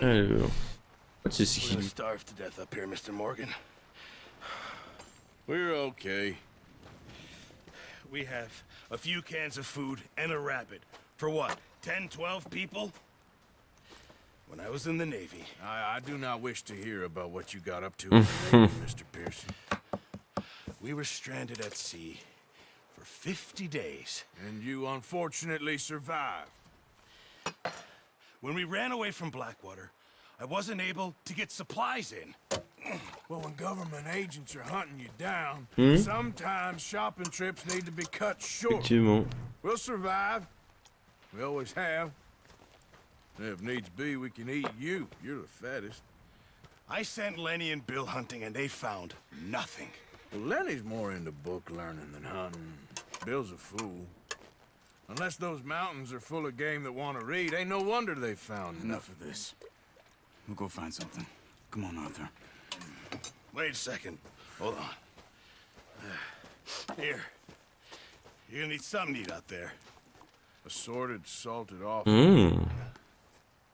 Alors. C'est ce We're qu'il gonna dit. starve to death up here, Mr. Morgan. We're okay. We have a few cans of food and a rabbit. For what, 10, 12 people? When I was in the Navy... I do not wish to hear about what you got up to, Mr. Pearson. We were stranded at sea for 50 days. And you unfortunately survived. When we ran away from Blackwater, I wasn't able to get supplies in. Well, when government agents are hunting you down, sometimes shopping trips need to be cut short. Effectivement. We'll survive. We always have. If needs be, we can eat you. You're the fattest. I sent Lenny and Bill hunting, and they found nothing. Well, Lenny's more into book learning than hunting. Bill's a fool. Unless those mountains are full of game that want to read, ain't no wonder they found Enough of this. We'll go find something. Come on, Arthur. Wait a second. Hold on. Here. You're gonna need something to eat out there. Assorted, salted off. Hmm.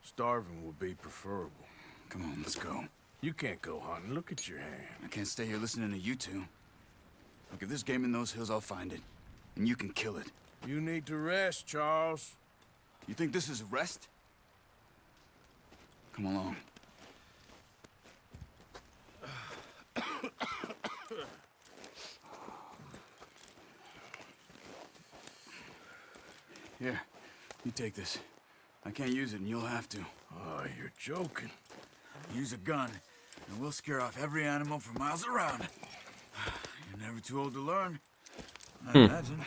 Starving would be preferable. Come on, let's go. You can't go hunting. Look at your hand. I can't stay here listening to you two. Look, if there's game in those hills, I'll find it. And you can kill it. You need to rest, Charles. You think this is rest? Come along. Here, you take this. I can't use it, and you'll have to. Oh, you're joking. Use a gun, and we'll scare off every animal for miles around. You're never too old to learn, I imagine.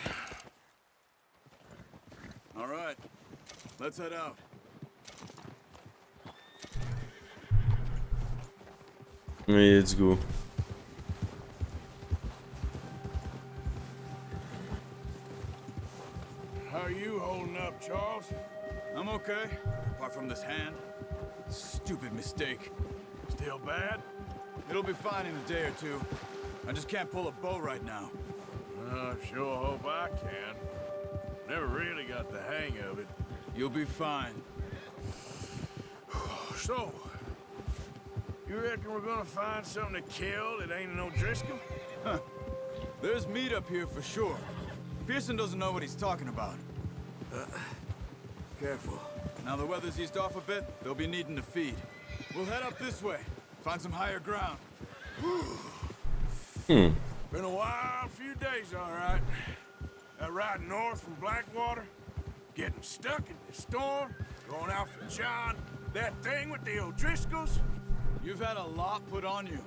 All right, let's head out. Let's go. How are you holding up, Charles? I'm okay, apart from this hand. Stupid mistake. Still bad? It'll be fine in a day or two. I just can't pull a bow right now. Sure hope I can. Never really got the hang of it. You'll be fine. So, you reckon we're gonna find something to kill that ain't no Driscoll? Huh. There's meat up here for sure. Pearson doesn't know what he's talking about. Careful. Now the weather's eased off a bit, they'll be needing to feed. We'll head up this way. Find some higher ground. Been a wild few days, all right. That ride north from Blackwater, getting stuck in the storm, going out for John, that thing with the O'Driscolls. You've had a lot put on you.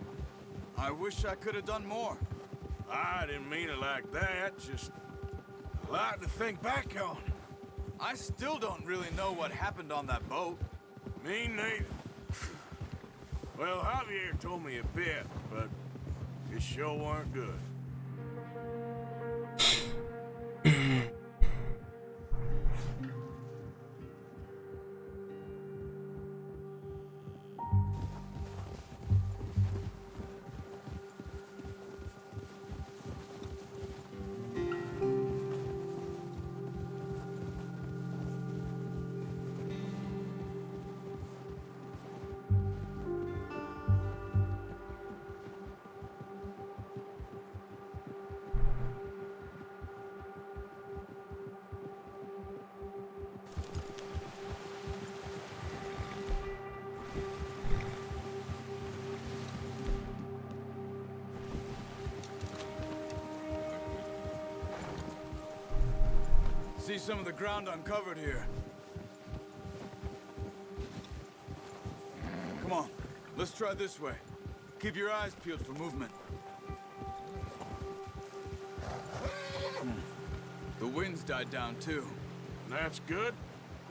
I wish I could have done more. I didn't mean it like that, just a lot to think back on. I still don't really know what happened on that boat. Me neither. Well, Javier told me a bit, but it sure weren't good. See some of the ground uncovered here. Come on, let's try this way. Keep your eyes peeled for movement. The wind's died down too. That's good.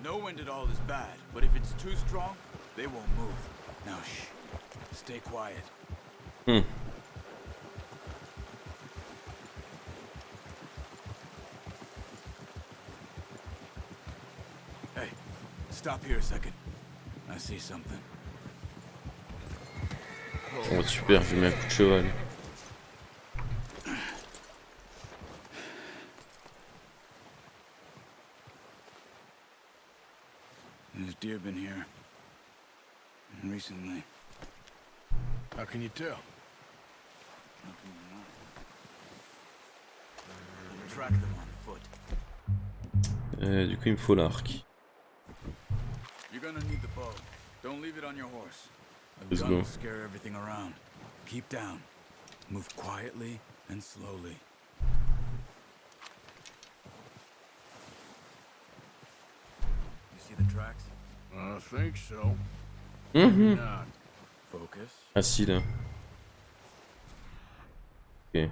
No wind at all is bad, but if it's too strong, they won't move. Now shh, stay quiet. Hey, stop here a second. I see something. Oh super, j'ai mis un coup de cheval. There's deer been here. recently. How can you tell? Track them on foot. Du coup il me faut l'arc. You're gonna need the bow. Don't leave it on your horse. A Let's gun go. will scare everything around. Keep down. Move quietly and slowly. You see the tracks? I think so. Mhm. Not. Focus. Ah si là. Ok.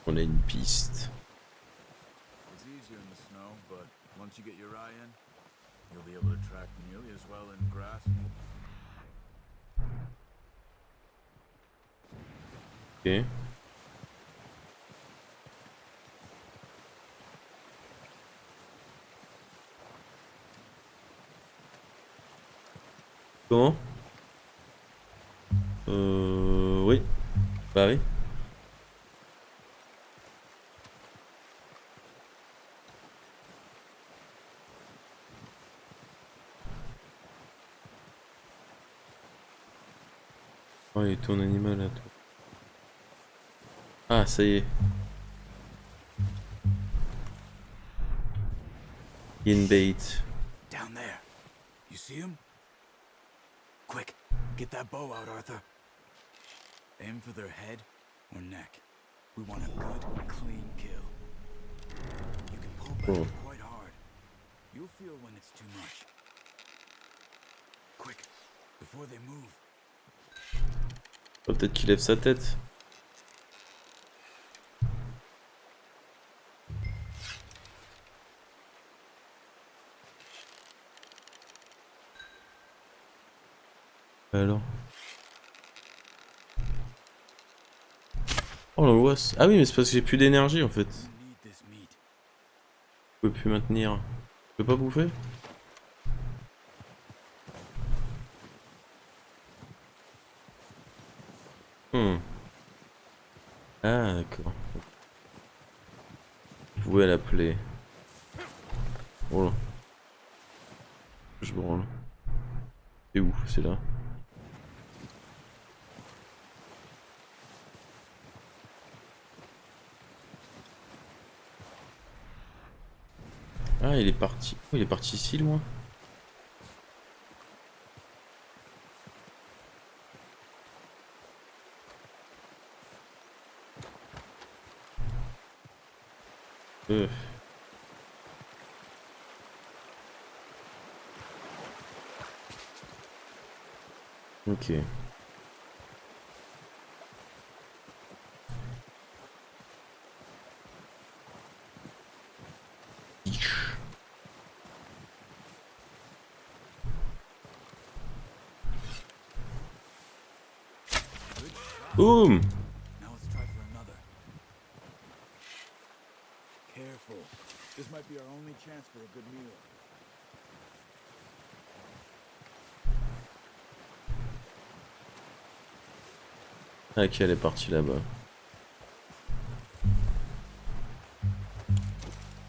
On a une piste. It's easier in the snow, but once you get your eye in, you'll be able to track nearly as well in grass. Ok. Comment? Oui. Bah oui. Oh, il est ton animal là, toi. Ah, ça y est. In bait. Down there. You see him? Quick, get that bow out, Arthur. Aim for their head or neck. We want a good, clean kill. You can pull back Oh. quite hard. You'll feel when it's too much. Quick, before they move. Oh, peut-être qu'il lève sa tête. Alors. Oh l'angoisse. Ah oui, mais c'est parce que j'ai plus d'énergie en fait. You need this meat. Je peux plus maintenir. Je peux pas bouffer? Ah d'accord. Vous pouvez l'appeler. Oh là. Je branle. C'est où? C'est là. Ah, il est parti. Oh, il est parti si loin. Euh. Ok. Boum! Now let's try for another. Careful. This might be our only chance for a good meal. Ok, elle est partie là-bas.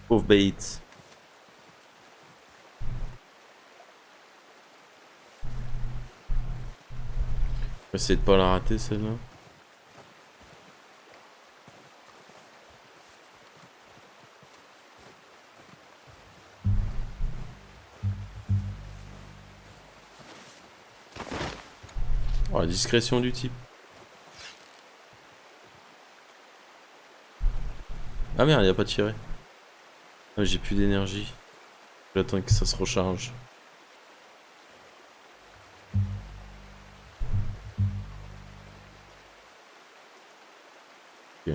Pauvre bait. On va essayer de pas la rater celle-là. Oh, la discrétion du type. Ah merde, il a pas tiré. Ah, j'ai plus d'énergie. J'attends que ça se recharge. Ok.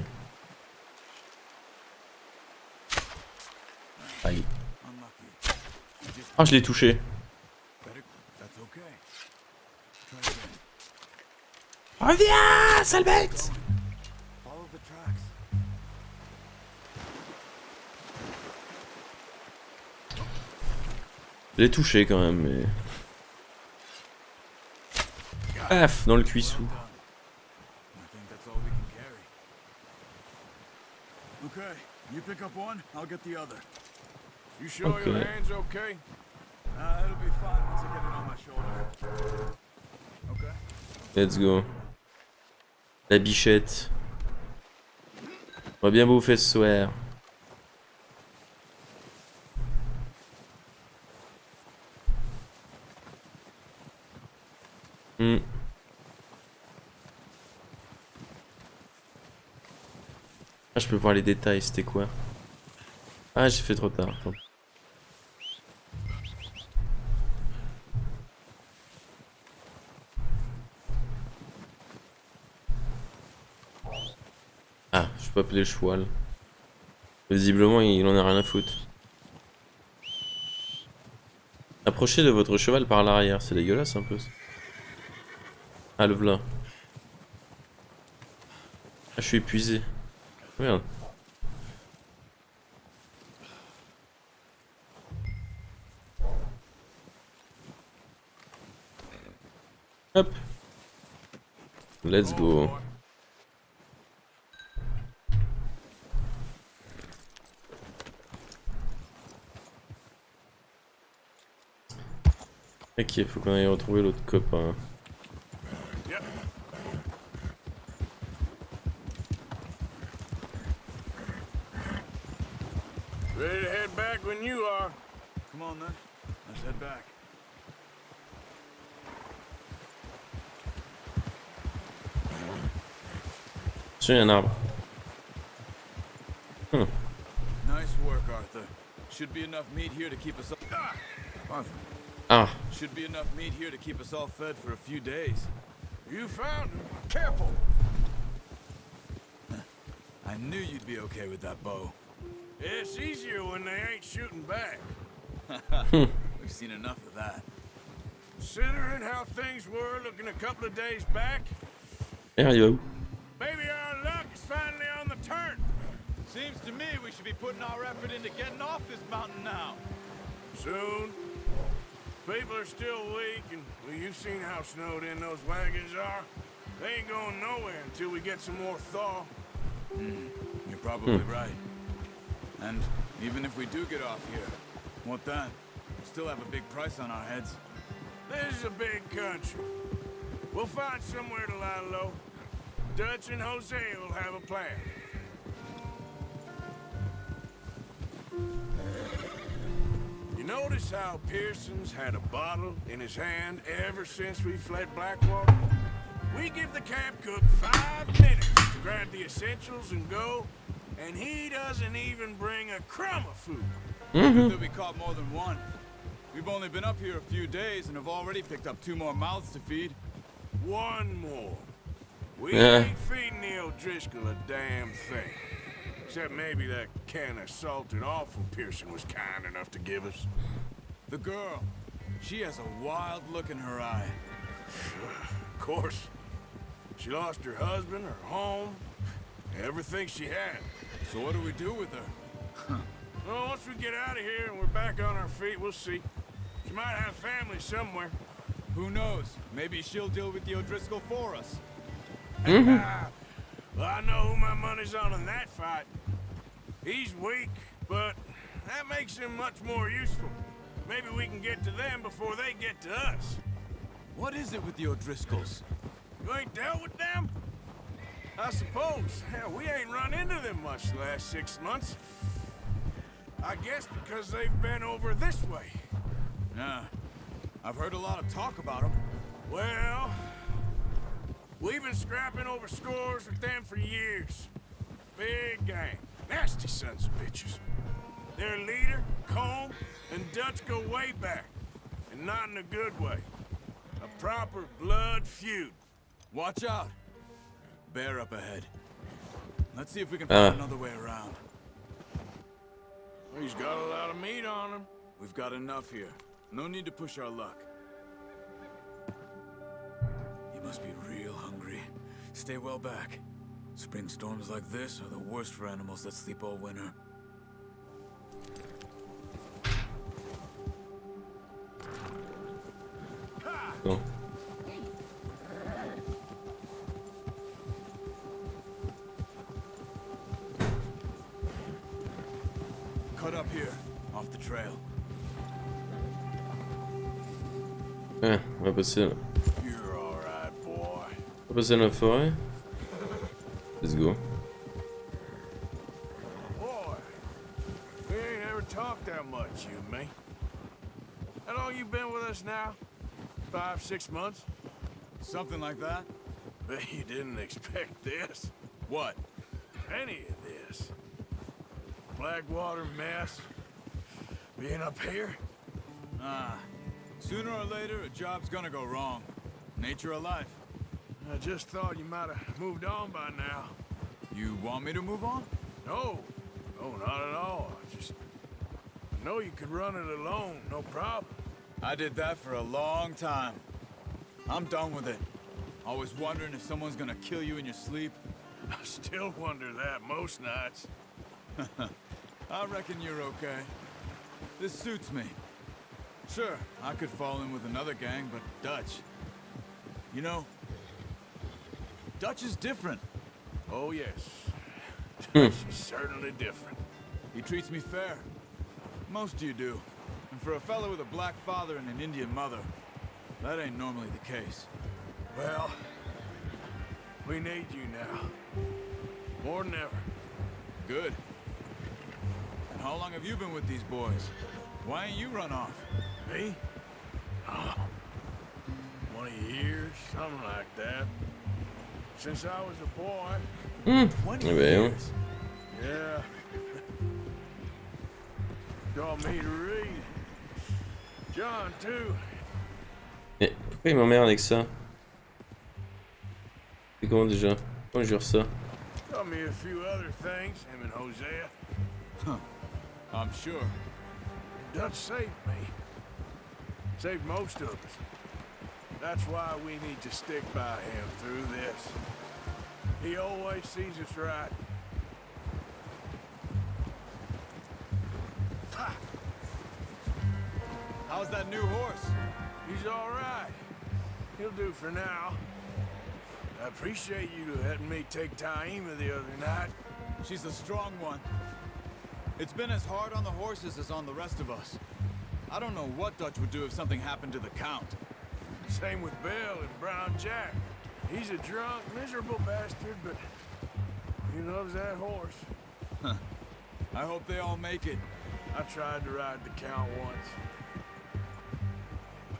Aïe. Unlucky. You just Ah, je l'ai touché. better. That's okay. Try again. Reviens, sale bête! Follow the tracks. Je l'ai touché quand même, mais... Paf, dans le cuissou. Well done. I think that's all we can carry. Okay, you pick up one, I'll get the other. You sure Okay. your hand's okay? It'll be fine once I get it on my shoulder. Okay. Let's go. La bichette. On va bien bouffer ce soir. Hmm. Ah, je peux voir les détails, c'était quoi? Ah, j'ai fait trop tard. Attends. Ah, je peux appeler le cheval. Visiblement, il en a rien à foutre. Approchez de votre cheval par l'arrière, c'est dégueulasse un peu. Ah, le v'là. Ah, je suis épuisé. Merde. Hop. Let's go. Ok, faut qu'on aille retrouver l'autre copain. Yep. Ready to head back when you are. Come on then. Let's head back. Sur un arbre. Nice work, Arthur. Should be enough meat here to keep us all... Arthur. Ah, Should be enough meat here to keep us all fed for a few days. You found him. Careful. I knew you'd be okay with that bow. It's easier when they ain't shooting back. We've seen enough of that. Considering how things were looking a couple of days back, there you go. maybe our luck is finally on the turn. Seems to me we should be putting our effort into getting off this mountain now. Soon. People are still weak, and well, you've seen how snowed in those wagons are. They ain't going nowhere until we get some more thaw. You're probably right. And even if we do get off here, what then? We still have a big price on our heads. This is a big country. We'll find somewhere to lie low. Dutch and Jose will have a plan. You notice how Pearson's had a bottle in his hand ever since we fled Blackwater? We give the camp cook 5 minutes to grab the essentials and go, and he doesn't even bring a crumb of food. Good that we caught more than one. We've only been up here a few days and have already picked up 2 more mouths to feed. One more. We Yeah. ain't feeding the O'Driscoll a damn thing. Except maybe that can of salted offal Pearson was kind enough to give us. The girl, she has a wild look in her eye. Of course. She lost her husband, her home, everything she had. So what do we do with her? Well, once we get out of here and we're back on our feet, we'll see. She might have family somewhere. Who knows? Maybe she'll deal with the O'Driscoll for us. Well, I know who my money's on in that fight. He's weak, but that makes him much more useful. Maybe we can get to them before they get to us. What is it with the O'Driscolls? You ain't dealt with them? I suppose. Hell, we ain't run into them much the last 6 months. I guess because they've been over this way. Yeah, I've heard a lot of talk about them. Well, we've been scrapping over scores with them for years. Big gang. Nasty sons of bitches. Their leader, Combe, and Dutch go way back. And not in a good way. A proper blood feud. Watch out. Bear up ahead. Let's see if we can find another way around. He's got a lot of meat on him. We've got enough here. No need to push our luck. You must be real hungry. Stay well back. Spring storms like this are the worst for animals that sleep all winter. Bon. Cut up here. off the trail. Ah, on va passer là. You're all right, boy. On va passer dans la forêt. Let's go. Boy, we ain't ever talked that much, you and me. How long you been with us now? 5, 6 months? Something like that? Bet you didn't expect this. What? Any of this. Blackwater mess. Being up here? Ah, sooner or later, a job's gonna go wrong. Nature of life. I just thought you might have moved on by now. You want me to move on? No. No, not at all. I know you could run it alone, no problem. I did that for a long time. I'm done with it. Always wondering if someone's gonna kill you in your sleep. I still wonder that most nights. I reckon you're okay. This suits me. Sure, I could fall in with another gang, but Dutch... You know, Dutch is different. Oh, yes. She's certainly different. He treats me fair. Most of you do. And for a fellow with a black father and an Indian mother, that ain't normally the case. Well, we need you now. More than ever. Good. And how long have you been with these boys? Why ain't you run off? Me? Oh, 20 years, something like that. Since I was a boy. 20 Eh ben, years? Yeah. Taught me to read. John, too. Mais pourquoi il m'emmerde avec ça? C'est comment déjà? Comment je jure ça? Taught me a few other things, him and Hosea. I'm sure. Dutch saved me. Saved most of us. That's why we need to stick by him through this. He always sees us right. Ha! How's that new horse? He's all right. He'll do for now. I appreciate you letting me take Taima the other night. She's a strong one. It's been as hard on the horses as on the rest of us. I don't know what Dutch would do if something happened to the Count. Same with Bill and Brown Jack. He's a drunk, miserable bastard, but he loves that horse. I hope they all make it. I tried to ride the Count once.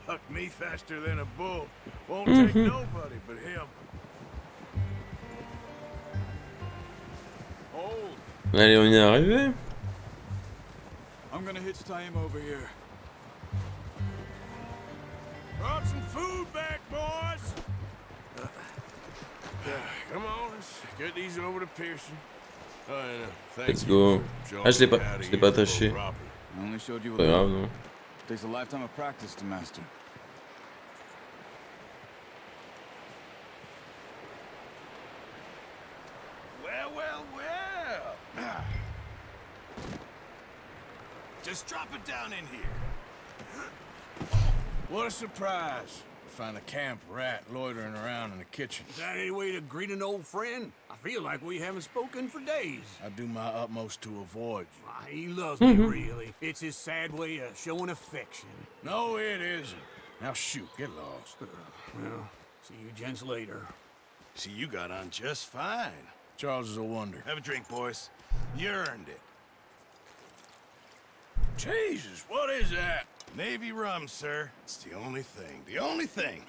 Bucked me faster than a bull. Won't take nobody but him. Hold. Allez, on y est arrivé. I'm gonna hitch Taima over here. Brought some food back, boys. Come on, let's get these over to Pearson. Let's go. Ah, je l'ai pas attaché. I only showed you a Pas grave, little. non. Takes a lifetime of practice to master. Well, well, well. Just drop it down in here. What a surprise. Find a camp rat loitering around in the kitchen. Is that any way to greet an old friend? I feel like we haven't spoken for days. I do my utmost to avoid you. Why, he loves me, really. It's his sad way of showing affection. No, it isn't. Now shoot, get lost. Well, see you gents later. See, you got on just fine. Charles is a wonder. Have a drink, boys. You earned it. Jesus, what is that? Navy rum, sir. It's the only thing. The only thing.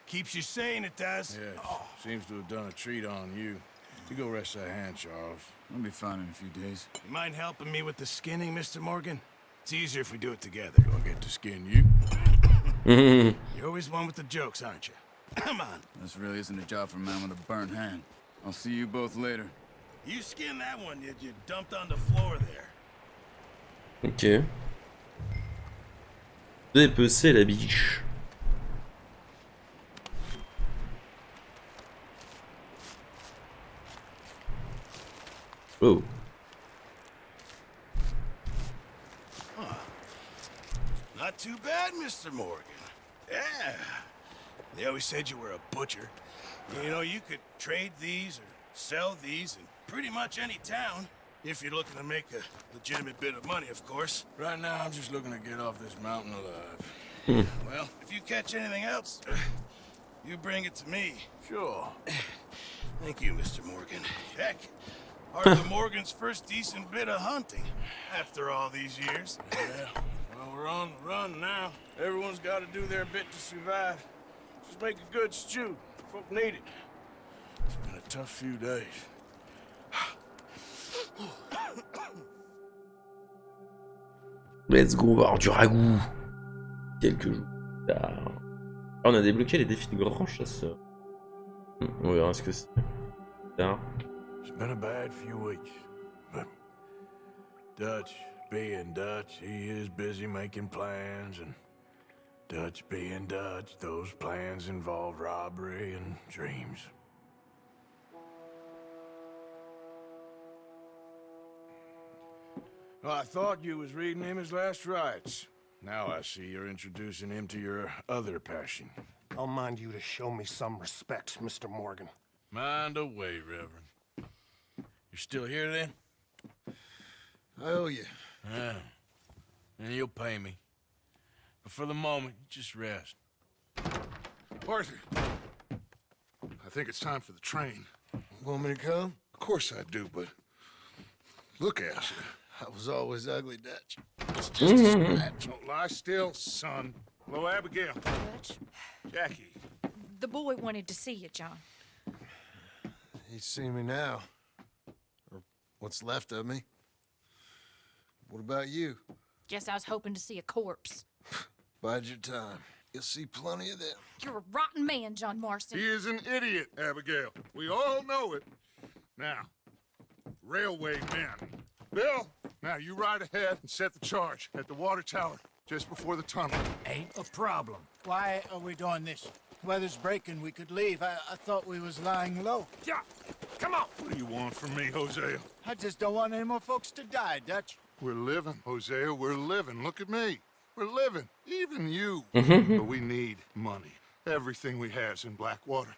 Keeps you sane, it does. Yes, seems to have done a treat on you. You go rest that hand, Charles. I'll be fine in a few days. You mind helping me with the skinning, Mr. Morgan? It's easier if we do it together. Do I get to skin you? You're always one with the jokes, aren't you? Come on. This really isn't a job for a man with a burnt hand. I'll see you both later. You skinned that one that you dumped on the floor there. Ok. Dépecer la biche. Oh. Not too bad, Mr. Morgan. Yeah. They always said you were a butcher. You know, you could trade these or sell these in pretty much any town. If you're looking to make a legitimate bit of money, of course. Right now, I'm just looking to get off this mountain alive. Well, if you catch anything else, you bring it to me. Sure. Thank you, Mr. Morgan. Heck, Arthur Morgan's first decent bit of hunting after all these years. Yeah. Well, we're on the run now. Everyone's got to do their bit to survive. Just make a good stew. Folk need it. It's been a tough few days. Let's go, on va avoir du ragoût. Quelques jours plus tard. Ah, on a débloqué les défis de grand chasseur. On verra ce que c'est. Tard. It's been a bad few weeks, but Dutch being Dutch, he is busy making plans, and Dutch being Dutch, those plans involve robbery and dreams. Well, I thought you was reading him his last rites. Now I see you're introducing him to your other passion. I'll mind you to show me some respect, Mr. Morgan. Mind away, Reverend. You're still here then? I owe you. Yeah. And you'll pay me. But for the moment, just rest. Arthur, I think it's time for the train. Want me to come? Of course I do, but look at you. I was always ugly, Dutch. It's just a scratch. Don't lie still, son. Hello, Abigail. Dutch, Jackie. the boy wanted to see you, John. He's seen me now. Or what's left of me. What about you? Guess I was hoping to see a corpse. Bide your time. You'll see plenty of them. You're a rotten man, John Marston. He is an idiot, Abigail. We all know it. Now, railway men. Bill, now you ride ahead and set the charge at the water tower just before the tunnel. Ain't a problem. Why are we doing this? Weather's breaking, we could leave. I thought we was lying low. Yeah, come on. What do you want from me, Hosea? I just don't want any more folks to die, Dutch. We're living, Hosea, we're living. Look at me. We're living, even you. Mm-hmm. But we need money. Everything we have's in Blackwater.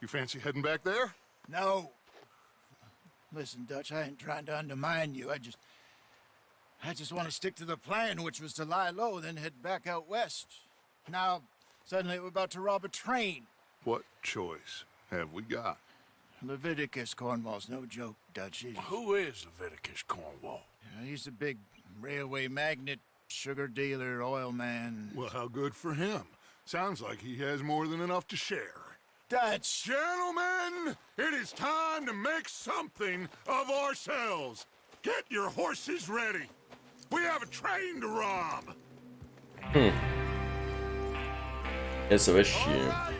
You fancy heading back there? No. Listen, Dutch, I ain't trying to undermine you. I just want to stick to the plan, which was to lie low, then head back out west. Now, suddenly we're about to rob a train. What choice have we got? Leviticus Cornwall's no joke, Dutch. Who is Leviticus Cornwall? He's a big railway magnate, sugar dealer, oil man. Well, how good for him. Sounds like he has more than enough to share. Dutch! Gentlemen, it is time to make something of ourselves. Get your horses ready. We have a train to rob. Et ça va chier. All right,